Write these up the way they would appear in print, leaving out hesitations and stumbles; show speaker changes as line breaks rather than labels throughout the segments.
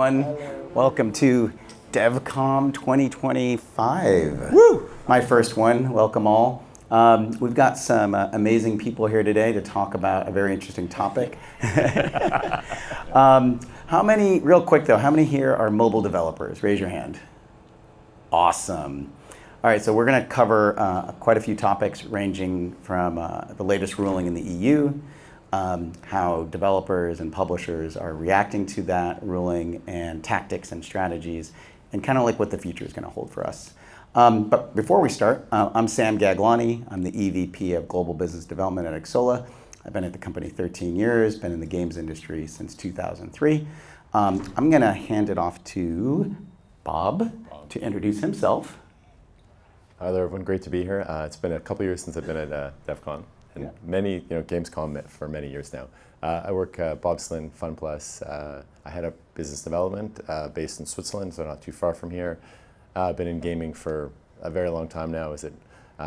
everyone. Welcome to DevCom 2025. Woo! My first one. Welcome all. We've got some amazing people here today to talk about a very interesting topic. How many, real quick though, how many here are mobile developers? Raise your hand. Awesome. All right, so we're going to cover quite a few topics ranging from the latest ruling in the EU, how developers and publishers are reacting to that ruling, and tactics and strategies, and kind of like what the future is going to hold for us. But before we start, I'm Sam Gaglani. I'm the EVP of Global Business Development at Xsolla. I've been at the company 13 years, been in the games industry since 2003. I'm going to hand it off to Bob to introduce himself.
Hi there, everyone. Great to be here. It's been a couple years since I've been at DevCon, and many, Gamescom for many years now. I work Bob Slinn, Fun Plus. I head up business development based in Switzerland, so not too far from here. I've been in gaming for a very long time now. I was at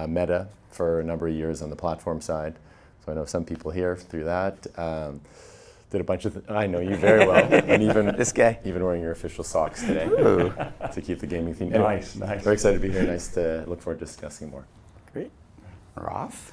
Meta for a number of years on the platform side, so I know some people here through that. Did a bunch of I know you very well, and even
this guy,
even wearing your official socks today to keep the gaming theme. Anyway, nice. Very excited to be here. Nice to look forward to discussing more.
Great. Roth.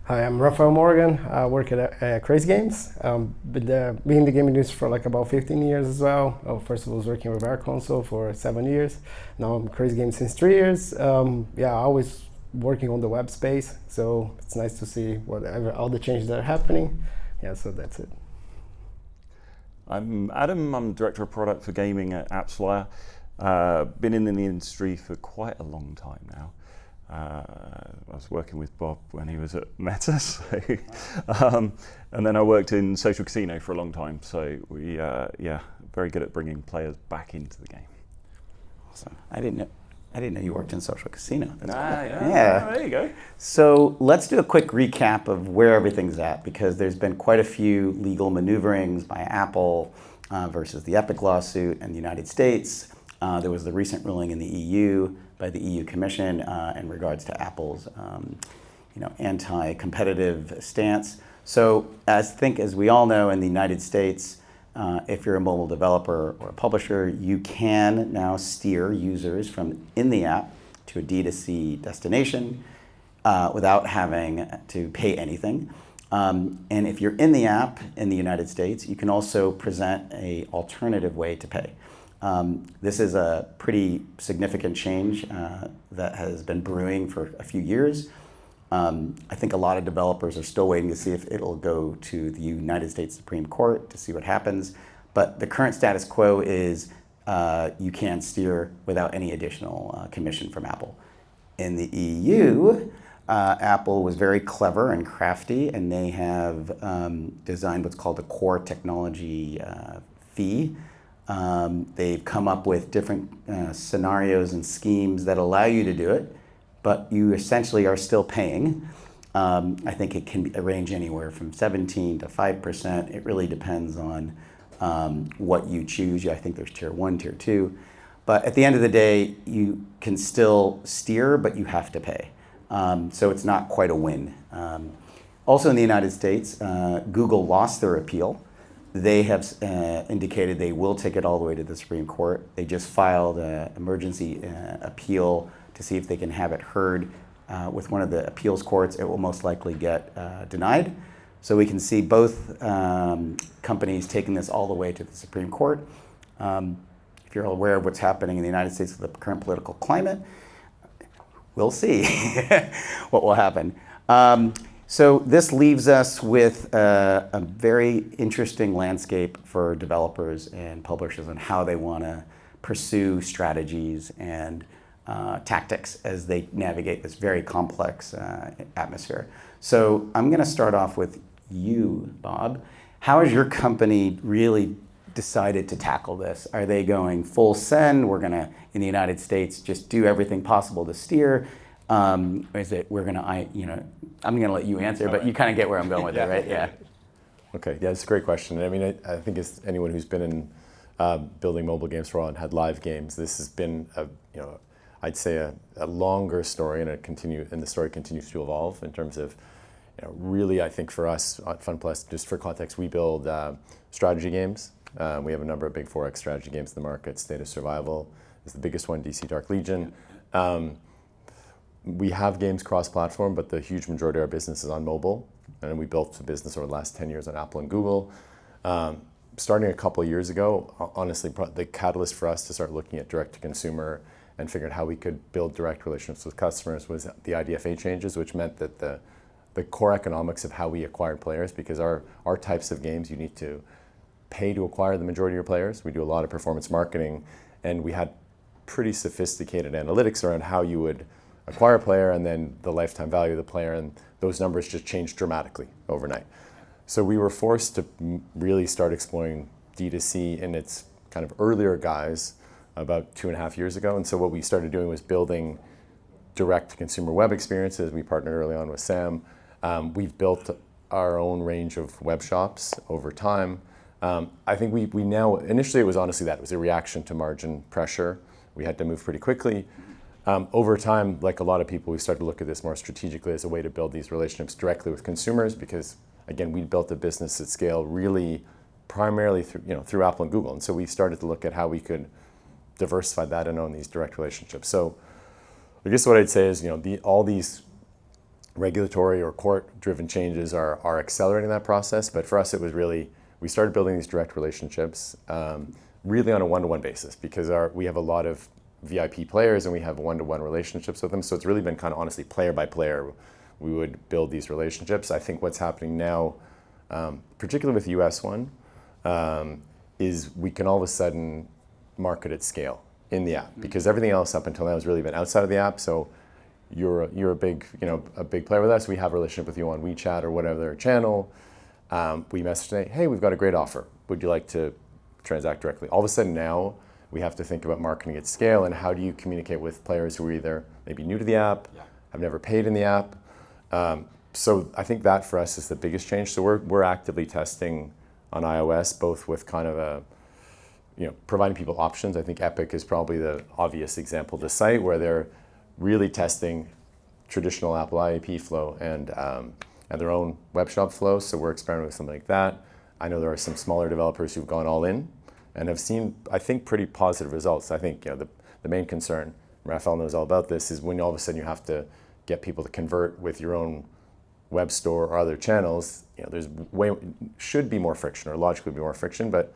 Hi, I'm Rafael Morgan. I work at Crazy Games. Been in the gaming industry for like about 15 years as well. First of all, I was working with our console for 7 years. Now I'm Crazy Games since 3 years. Always working on the web space, so it's nice to see all the changes that are happening. Yeah, so that's it.
I'm Adam. I'm Director of Product for Gaming at Xsolla. Been in the industry for quite a long time now. I was working with Bob when he was at Meta, and then I worked in social casino for a long time. So we, very good at bringing players back into the game.
Awesome. I didn't know you worked in social casino. That's cool.
Yeah, there you go.
So let's do a quick recap of where everything's at, because there's been quite a few legal maneuverings by Apple versus the Epic lawsuit in the United States. There was the recent ruling in the EU by the EU Commission in regards to Apple's anti-competitive stance. So as we all know, in the United States, if you're a mobile developer or a publisher, you can now steer users from in the app to a D2C destination without having to pay anything. And if you're in the app in the United States, you can also present an alternative way to pay. This is a pretty significant change that has been brewing for a few years. I think a lot of developers are still waiting to see if it'll go to the United States Supreme Court to see what happens. But the current status quo is you can steer without any additional commission from Apple. In the EU, Apple was very clever and crafty, and they have designed what's called a core technology fee. They've come up with different scenarios and schemes that allow you to do it, but you essentially are still paying. I think it can range anywhere from 17 to 5%. It really depends on what you choose. I think there's tier 1, tier 2. But at the end of the day, you can still steer, but you have to pay. So it's not quite a win. Also in the United States, Google lost their appeal. They have indicated they will take it all the way to the Supreme Court. They just filed an emergency appeal to see if they can have it heard with one of the appeals courts. It will most likely get denied. So we can see both companies taking this all the way to the Supreme Court. If you're aware of what's happening in the United States with the current political climate, we'll see what will happen. So this leaves us with a very interesting landscape for developers and publishers on how they want to pursue strategies and tactics as they navigate this very complex atmosphere. So I'm going to start off with you, Bob. How has your company really decided to tackle this? Are they going full send? We're going to, in the United States, just do everything possible to steer? Or is it I'm going to let you answer, but you kind of get where I'm going with it, right? Yeah.
Okay, yeah, it's a great question. I mean, I think as anyone who's been in building mobile games for a while and had live games, this has been I'd say a longer story, and the story continues to evolve in terms of, really, I think for us at FunPlus, just for context, we build strategy games We have a number of big 4X strategy games in the market. State of Survival is the biggest one, DC Dark Legion. We have games cross-platform, but the huge majority of our business is on mobile. And we built the business over the last 10 years on Apple and Google. Starting a couple of years ago, honestly, the catalyst for us to start looking at direct-to-consumer and figuring out how we could build direct relationships with customers was the IDFA changes, which meant that the core economics of how we acquired players, because our types of games, you need to pay to acquire the majority of your players. We do a lot of performance marketing, and we had pretty sophisticated analytics around how you would acquire a player and then the lifetime value of the player, and those numbers just changed dramatically overnight. So we were forced to really start exploring D2C in its kind of earlier guise about 2.5 years ago. And so what we started doing was building direct-to-consumer web experiences. We partnered early on with Sam. We've built our own range of web shops over time. I think we now, initially it was honestly that, it was a reaction to margin pressure. We had to move pretty quickly. Over time, like a lot of people, we started to look at this more strategically as a way to build these relationships directly with consumers because, again, we built a business at scale really primarily through Apple and Google. And so we started to look at how we could diversify that and own these direct relationships. So I guess what I'd say is, all these regulatory or court-driven changes are accelerating that process. But for us, it was really, we started building these direct relationships really on a one-to-one basis because we have a lot of VIP players and we have one-to-one relationships with them. So it's really been kind of honestly player by player. We would build these relationships. I think what's happening now, particularly with the US one, is we can all of a sudden market at scale in the app because everything else up until now has really been outside of the app. So you're a big player with us. We have a relationship with you on WeChat or whatever channel. We message today, hey, we've got a great offer. Would you like to transact directly? All of a sudden now, we have to think about marketing at scale and how do you communicate with players who are either maybe new to the app, have never paid in the app. So I think that for us is the biggest change. So we're actively testing on iOS, both with kind of providing people options. I think Epic is probably the obvious example to cite where they're really testing traditional Apple IAP flow and their own web shop flow. So we're experimenting with something like that. I know there are some smaller developers who've gone all in and have seen, I think, pretty positive results. I think the main concern, Rafael knows all about this, is when all of a sudden you have to get people to convert with your own web store or other channels. There's should be more friction or logically be more friction, but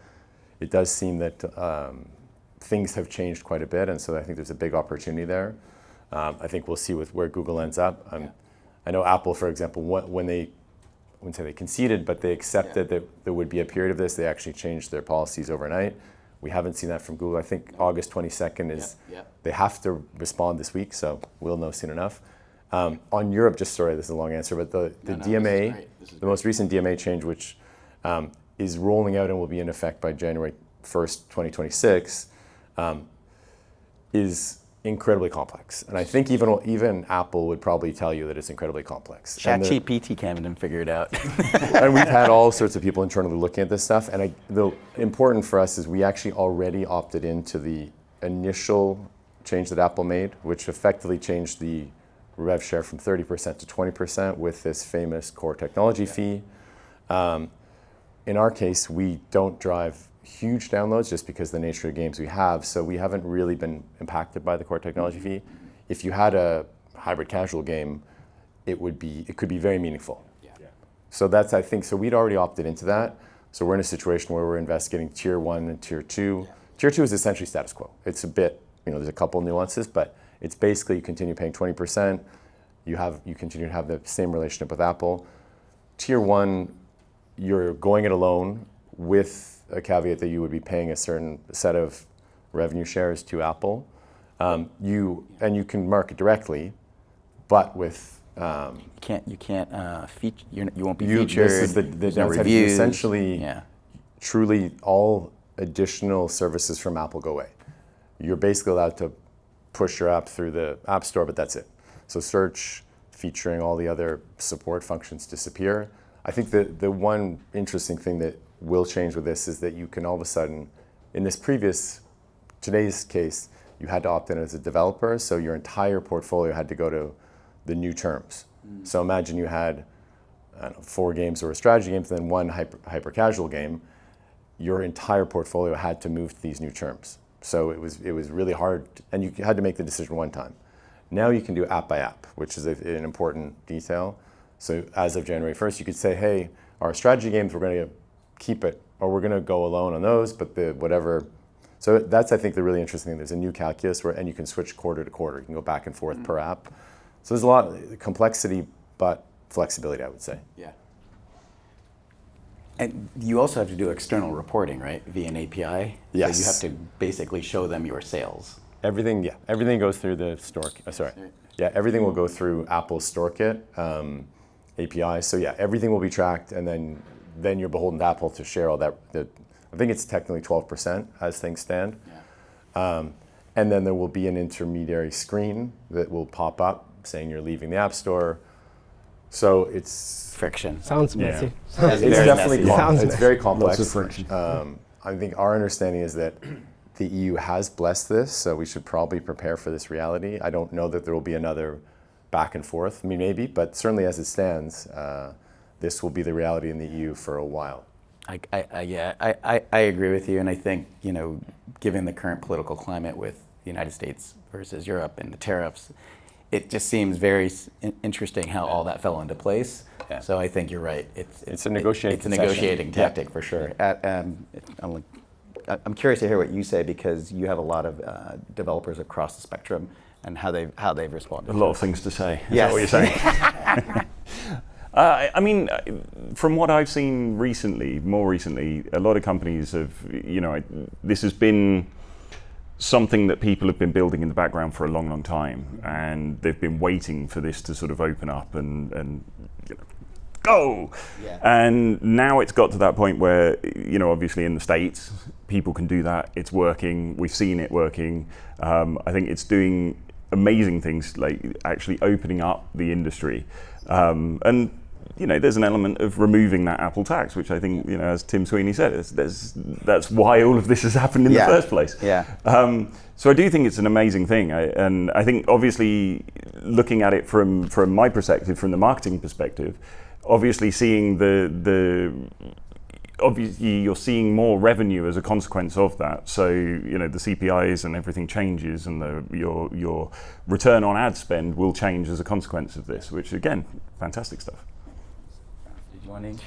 it does seem that things have changed quite a bit, and so I think there's a big opportunity there. I think we'll see with where Google ends up. I know Apple, for example, when they, I wouldn't say they conceded, but they accepted that there would be a period of this. They actually changed their policies overnight. We haven't seen that from Google. I think August 22nd is, they have to respond this week, so we'll know soon enough. On Europe, this is a long answer, but the DMA, the most recent DMA change, which is rolling out and will be in effect by January 1st, 2026, is incredibly complex. And I think even Apple would probably tell you that it's incredibly complex.
ChatGPT can't even figure it out.
And we've had all sorts of people internally looking at this stuff. And the important for us is we actually already opted into the initial change that Apple made, which effectively changed the rev share from 30% to 20% with this famous core technology fee. In our case, we don't drive huge downloads just because of the nature of games we have, so we haven't really been impacted by the core technology fee. If you had a hybrid casual game, it could be very meaningful. So that's, I think, so we'd already opted into that. So we're in a situation where we're investigating tier 1 and tier 2. Tier 2 is essentially status quo. It's a bit, there's a couple nuances, but it's basically you continue paying 20%, you continue to have the same relationship with Apple. Tier 1, you're going it alone with a caveat that you would be paying a certain set of revenue shares to Apple. You can market directly, but with
you can't feature. You won't be featured.
This is the downside.
Reviews.
Essentially, truly all additional services from Apple go away. You're basically allowed to push your app through the App Store, but that's it. So search, featuring all the other support functions disappear. I think the one interesting thing that will change with this is that you can all of a sudden, in today's case, you had to opt in as a developer, so your entire portfolio had to go to the new terms. So imagine you had 4 games or a strategy game, then one hyper casual game. your entire portfolio had to move to these new terms. So it was really hard, and you had to make the decision one time. Now you can do app by app, which is an important detail. So as of January 1st, you could say, hey, our strategy games, we're going to keep it, or we're going to go alone on those, but the whatever. So that's, I think, the really interesting thing. There's a new calculus and you can switch quarter to quarter. You can go back and forth per app. So there's a lot of complexity, but flexibility, I would say.
Yeah. And you also have to do external reporting, right, via an API?
Yes.
So you have to basically show them your sales.
Everything goes through the store. Everything will go through Apple's StoreKit API. So yeah, everything will be tracked, and then you're beholden to Apple to share all that. I think it's technically 12% as things stand. Yeah. And then there will be an intermediary screen that will pop up saying you're leaving the App Store. So it's
friction.
Sounds messy.
It's definitely
messy.
it's very complex.
Lots of friction.
I think our understanding is that the EU has blessed this, so we should probably prepare for this reality. I don't know that there will be another back and forth. I mean, maybe, but certainly as it stands, this will be the reality in the EU for a while.
I agree with you, and I think, given the current political climate with the United States versus Europe and the tariffs, it just seems very interesting how all that fell into place.
Yeah.
So I think you're right.
It's a negotiating
It's a negotiating tactic for sure. I'm curious to hear what you say, because you have a lot of developers across the spectrum and how they've responded.
A lot of things to say. Is
Yes.
that what you're saying? I mean, from what I've seen more recently, a lot of companies have, this has been something that people have been building in the background for a long, long time, and they've been waiting for this to sort of open up and go.
Yeah.
And now it's got to that point where, obviously in the States, people can do that. It's working. We've seen it working. I think it's doing amazing things, like actually opening up the industry. And there's an element of removing that Apple tax, which I think, as Tim Sweeney said, that's why all of this has happened in the first place.
Yeah.
So I do think it's an amazing thing, and I think obviously looking at it from my perspective, from the marketing perspective, obviously seeing obviously you're seeing more revenue as a consequence of that. So the CPIs and everything changes, and your return on ad spend will change as a consequence of this, which again, fantastic stuff.
Did you want to?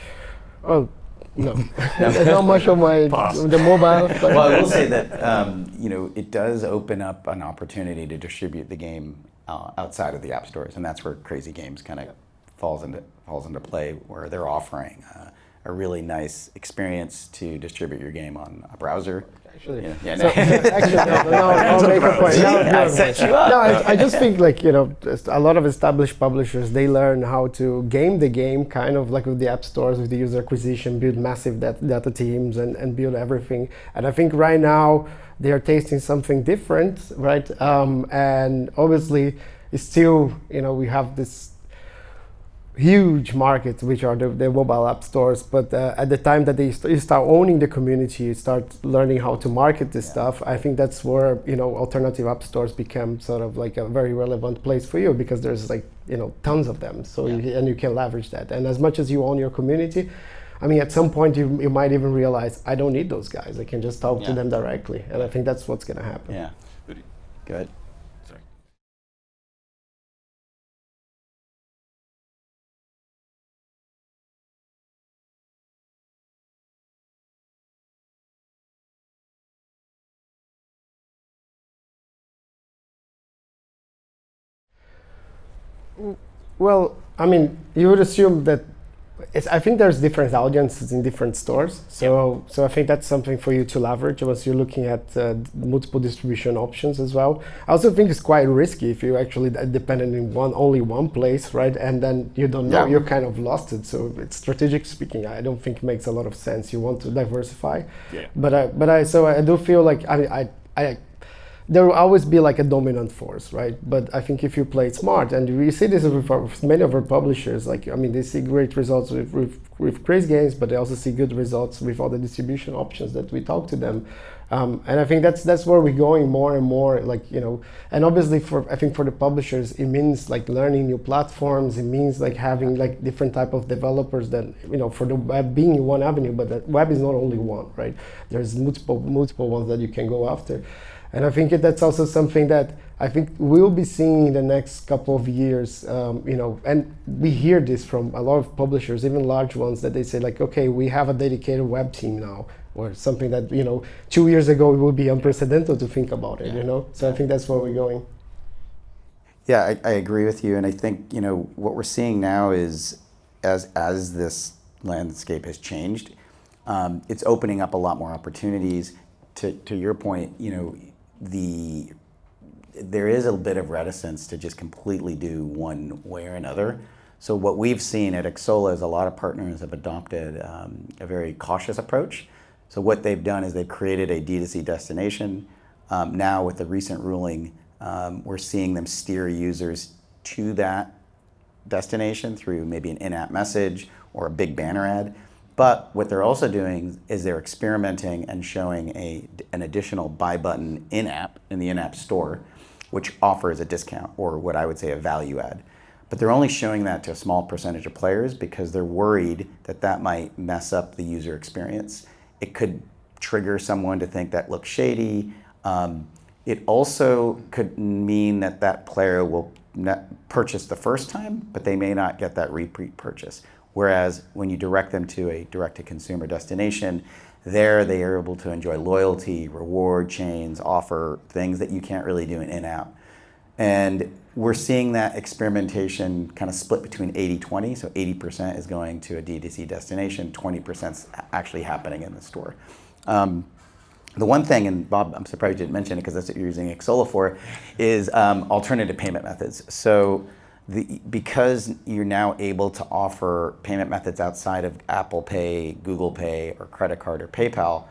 Oh, no. There's not much on the mobile. But
Well, I will say that it does open up an opportunity to distribute the game outside of the app stores, and that's where Crazy Games kind of falls into play, where they're offering a really nice experience to distribute your game on a browser.
Actually,
I'll
make a point.
I set you up.
No, I just think a lot of established publishers, they learn how to game the game, kind of like with the app stores, with the user acquisition, build massive data teams and build everything. And I think right now they are tasting something different, right? And obviously it's still, we have this huge market, which are the mobile app stores, but at the time that you start owning the community, you start learning how to market this stuff, I think that's where alternative app stores become sort of like a very relevant place for you, because there's tons of them, so you can leverage that. And as much as you own your community, I mean, at some point you might even realize, I don't need those guys, I can just talk to them directly, and I think that's what's going to happen.
Yeah. Good.
Sorry.
Well, I mean, you would assume that I think there's different audiences in different stores. So I think that's something for you to leverage once you're looking at multiple distribution options as well. I also think it's quite risky if you actually dependent in only one place, right? And then you don't know, you're kind of lost it. So it's strategic speaking, I don't think it makes a lot of sense. You want to diversify. Yeah. But I do feel like there will always be like a dominant force, right? But I think if you play it smart, and we see this with many of our publishers, they see great results with Crazy Games, but they also see good results with all the distribution options that we talk to them. And I think that's where we're going more and more, like, and obviously I think for the publishers, it means like learning new platforms. It means like having like different type of developers that, for the web being one avenue, but the web is not only one, right? There's multiple ones that you can go after. And I think that's also something that I think we'll be seeing in the next couple of years, and we hear this from a lot of publishers, even large ones, that they say like, okay, we have a dedicated web team now, or something that, 2 years ago it would be unprecedented to think about it, So I think that's where we're going.
Yeah, I agree with you. And I think, what we're seeing now is as this landscape has changed, it's opening up a lot more opportunities. To your point, there is a bit of reticence to just completely do one way or another. So what we've seen at Xsolla is a lot of partners have adopted a very cautious approach. So what they've done is they've created a D2C destination. Now with the recent ruling, we're seeing them steer users to that destination through maybe an in-app message or a big banner ad. But what they're also doing is they're experimenting and showing an additional buy button in-app, in the in-app store, which offers a discount, or what I would say a value add. But they're only showing that to a small percentage of players because they're worried that that might mess up the user experience. It could trigger someone to think that looks shady. It also could mean that that player will purchase the first time, but they may not get that repeat purchase. Whereas when you direct them to a direct-to-consumer destination, there they are able to enjoy loyalty, reward chains, offer things that you can't really do in-app. And we're seeing that experimentation kind of split between 80-20. So 80% is going to a D2C destination, 20% is actually happening in the store. The one thing, and Bob, I'm surprised you didn't mention it because that's what you're using Xsolla for, is alternative payment methods. So because you're now able to offer payment methods outside of Apple Pay, Google Pay, or credit card or PayPal,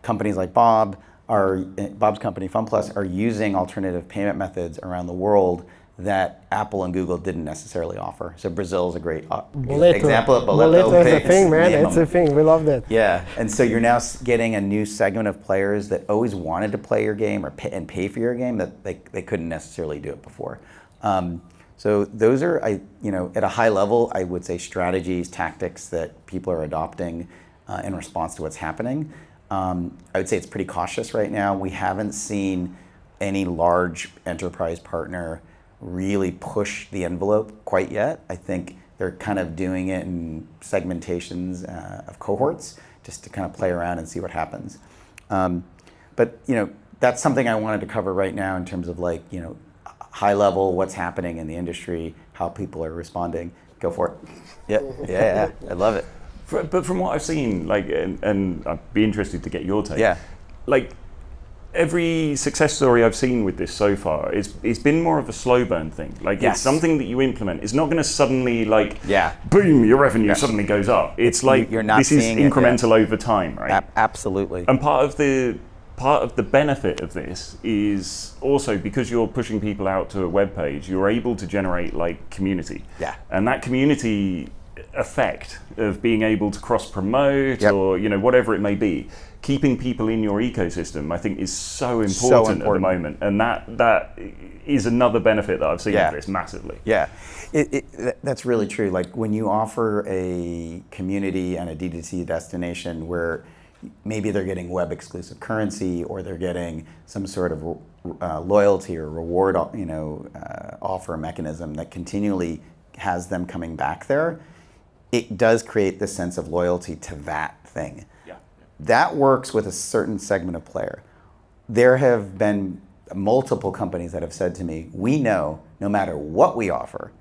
companies like Bob's company, FunPlus, are using alternative payment methods around the world that Apple and Google didn't necessarily offer. So Brazil is a great example of Boleto.
Boleto is a thing, man. It's a thing. We love that.
Yeah, and so you're now getting a new segment of players that always wanted to play your game or pay for your game that they couldn't necessarily do it before. So those are, at a high level, I would say strategies, tactics that people are adopting in response to what's happening. I would say it's pretty cautious right now. We haven't seen any large enterprise partner really push the envelope quite yet. I think they're kind of doing it in segmentations of cohorts just to kind of play around and see what happens. But that's something I wanted to cover right now in terms of high level, what's happening in the industry, how people are responding. Go for it. Yeah, I love it.
But from what I've seen, and I'd be interested to get your take.
Yeah.
Every success story I've seen with this so far, it's been more of a slow burn thing.
Yes.
It's something that you implement. It's not going to suddenly boom, your revenue suddenly goes up. It's
you're not
this is
seeing
incremental over time, right?
Absolutely.
And part of the benefit of this is also because you're pushing people out to a web page, you're able to generate community.
Yeah.
And that community effect of being able to cross promote or whatever it may be, keeping people in your ecosystem, I think is so important at the moment. And that is another benefit that I've seen of this massively.
Yeah, that's really true. When you offer a community and a D2C destination where maybe they're getting web exclusive currency or they're getting some sort of loyalty or reward offer mechanism that continually has them coming back there, it does create this sense of loyalty to that thing.
Yeah.
That works with a certain segment of player. There have been multiple companies that have said to me, we know no matter what we offer,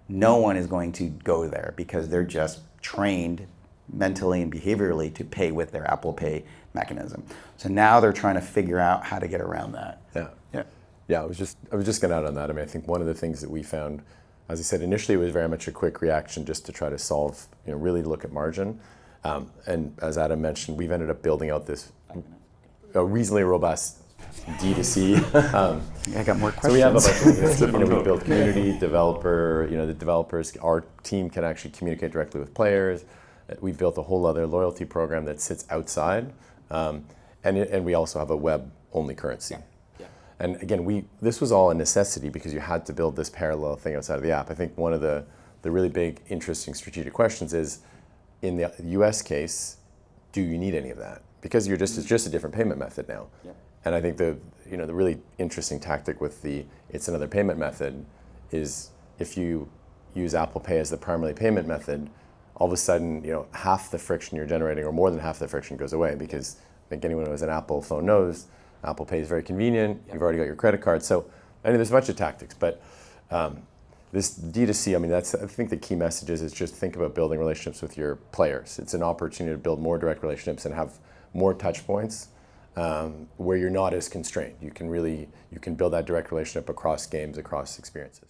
no one is going to go there because they're just trained mentally and behaviorally to pay with their Apple Pay mechanism. So now they're trying to figure out how to get around that.
Yeah. I was just going to add on that. I think one of the things that we found, as I said, initially it was very much a quick reaction just to try to solve, really look at margin. And as Adam mentioned, we've ended up building out this reasonably robust D2C.
I got more questions.
So we have a bunch of we build community, developer, the developers, our team can actually communicate directly with players. We've built a whole other loyalty program that sits outside. and we also have a web-only currency. And again, this was all a necessity because you had to build this parallel thing outside of the app. I think one of the really big, interesting strategic questions is, in the US case, do you need any of that? Because it's just a different payment method now. Yeah. And I think the really interesting tactic with it's another payment method is, if you use Apple Pay as the primary payment method, all of a sudden, half the friction you're generating, or more than half the friction, goes away, because I think anyone who has an Apple phone knows Apple Pay is very convenient. You've already got your credit card. So there's a bunch of tactics, but this D2C, I think the key message is just think about building relationships with your players. It's an opportunity to build more direct relationships and have more touch points where you're not as constrained. You can build that direct relationship across games, across experiences.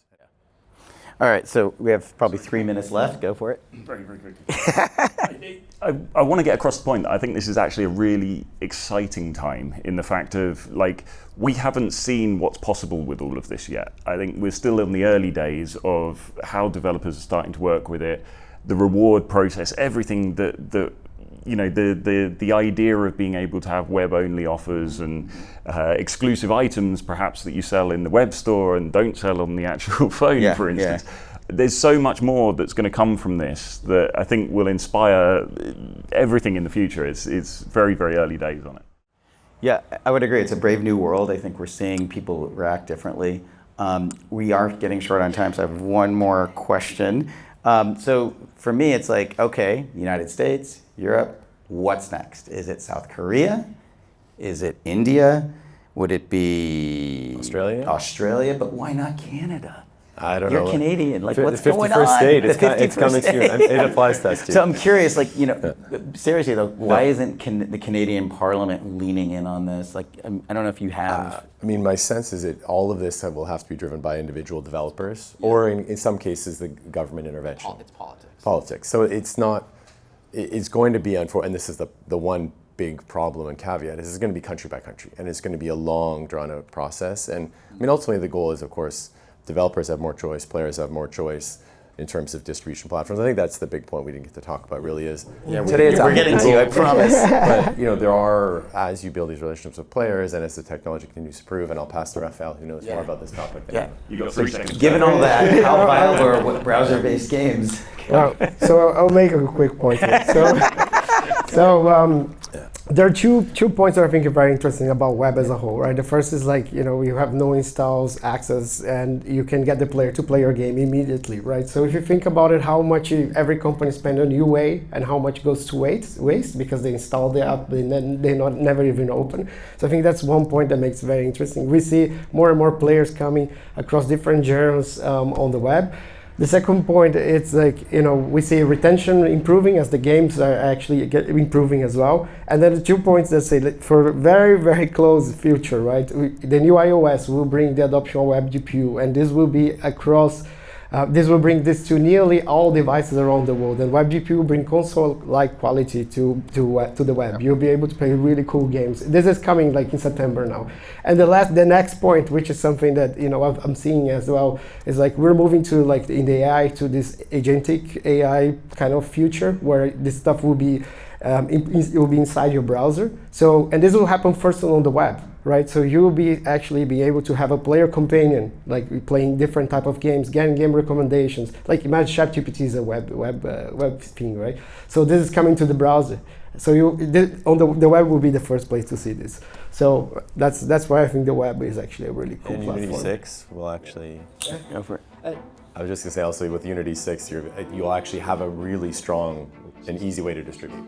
All right, so we have probably 3 minutes left. Go for it.
Very, very quickly. I want to get across the point that I think this is actually a really exciting time, in the fact of, we haven't seen what's possible with all of this yet. I think we're still in the early days of how developers are starting to work with it, the reward process, everything that the idea of being able to have web-only offers and exclusive items, perhaps, that you sell in the web store and don't sell on the actual phone, for instance. Yeah. There's so much more that's going to come from this that I think will inspire everything in the future. It's very, very early days on it.
Yeah, I would agree. It's a brave new world. I think we're seeing people react differently. We are getting short on time, so I have one more question. So for me, it's okay, United States, Europe, what's next? Is it South Korea? Is it India? Would it be Australia? But why not Canada?
I don't know.
You're Canadian. What's
the
going
51st
on?
state. It's coming to you. It applies to us too.
So I'm curious, seriously though, why isn't the Canadian Parliament leaning in on this? I don't know if you have.
My sense is that all of this will have to be driven by individual developers, or in some cases, the government intervention.
It's politics.
Politics. So it's not. It's going to be, and this is the one big problem and caveat, is it's going to be country by country, and it's going to be a long, drawn-out process. And ultimately, the goal is, of course, developers have more choice, players have more choice in terms of distribution platforms. I think that's the big point we didn't get to talk about, really is.
Yeah, today we're getting to you, I promise.
But there are, as you build these relationships with players and as the technology continues to improve, and I'll pass to Rafael, who knows more about this topic.
Yeah.
You got 3 seconds.
Given all that, how viable are browser-based games?
So I'll make a quick point here. So there are two points that I think are very interesting about web as a whole, right? The first is you have no installs access, and you can get the player to play your game immediately, right? So if you think about it, how much every company spends on UA and how much goes to waste because they install the app and then they never even open. So I think that's one point that makes it very interesting. We see more and more players coming across different genres on the web. The second point, it's we see retention improving as the games are actually improving as well. And then the 2 points that say for a very, very close future, right? The new iOS will bring the adoption of WebGPU, and this will be across. This will bring this to nearly all devices around the world, and WebGPU will bring console-like quality to the web. You'll be able to play really cool games. This is coming in September now. And the next point, which is something that I'm seeing as well, is we're moving to in the AI to this agentic AI kind of future where this stuff will be it will be inside your browser. So, and this will happen first on the web, right? So you will be able to have a player companion, playing different type of games, getting game recommendations. Imagine ChatGPT is a web thing, right? So this is coming to the browser. So the web will be the first place to see this. So that's why I think the web is actually a really cool platform.
Unity 6 will actually
go for it.
I was just going to say also with Unity 6, you'll actually have a really strong and easy way to distribute.